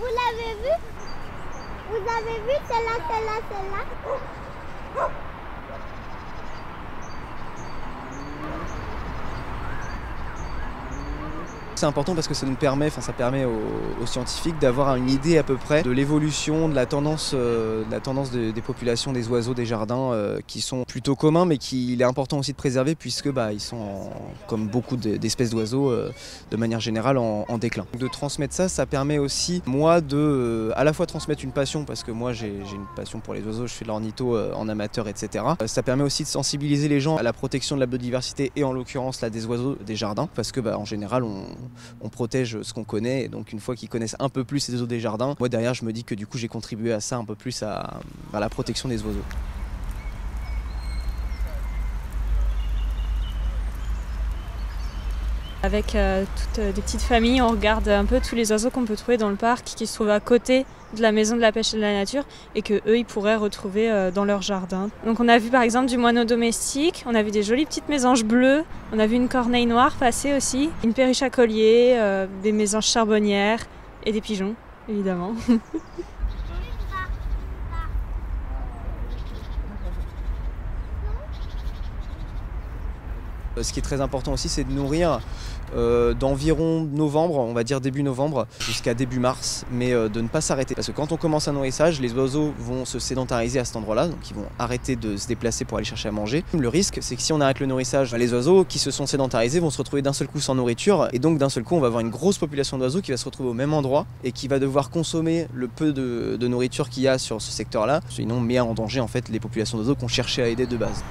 Vous l'avez vu? Vous avez vu celle-là, celle-là, celle-là? C'est important parce que ça nous permet, ça permet aux scientifiques d'avoir une idée à peu près de l'évolution, de la tendance des populations des oiseaux des jardins qui sont plutôt communs, mais qu'il est important aussi de préserver puisque ils sont, comme beaucoup d'espèces d'oiseaux, de manière générale en déclin. De transmettre ça, ça permet aussi moi de à la fois transmettre une passion, parce que moi j'ai une passion pour les oiseaux, je fais de l'ornitho en amateur, etc. Ça permet aussi de sensibiliser les gens à la protection de la biodiversité et en l'occurrence là des oiseaux des jardins, parce que en général on protège ce qu'on connaît, et donc une fois qu'ils connaissent un peu plus les oiseaux des jardins, moi derrière je me dis que du coup j'ai contribué à ça un peu plus à la protection des oiseaux. Avec toutes des petites familles, on regarde un peu tous les oiseaux qu'on peut trouver dans le parc, qui se trouvent à côté de la maison de la pêche et de la nature et que eux ils pourraient retrouver dans leur jardin. Donc on a vu par exemple du moineau domestique, on a vu des jolies petites mésanges bleues, on a vu une corneille noire passer aussi, une perruche à collier, des mésanges charbonnières et des pigeons évidemment. Ce qui est très important aussi, c'est de nourrir d'environ novembre, on va dire début novembre, jusqu'à début mars, mais de ne pas s'arrêter. Parce que quand on commence un nourrissage, les oiseaux vont se sédentariser à cet endroit-là, donc ils vont arrêter de se déplacer pour aller chercher à manger. Le risque, c'est que si on arrête le nourrissage, les oiseaux qui se sont sédentarisés vont se retrouver d'un seul coup sans nourriture, et donc d'un seul coup, on va avoir une grosse population d'oiseaux qui va se retrouver au même endroit et qui va devoir consommer le peu de nourriture qu'il y a sur ce secteur-là, sinon met en danger en fait les populations d'oiseaux qu'on cherchait à aider de base.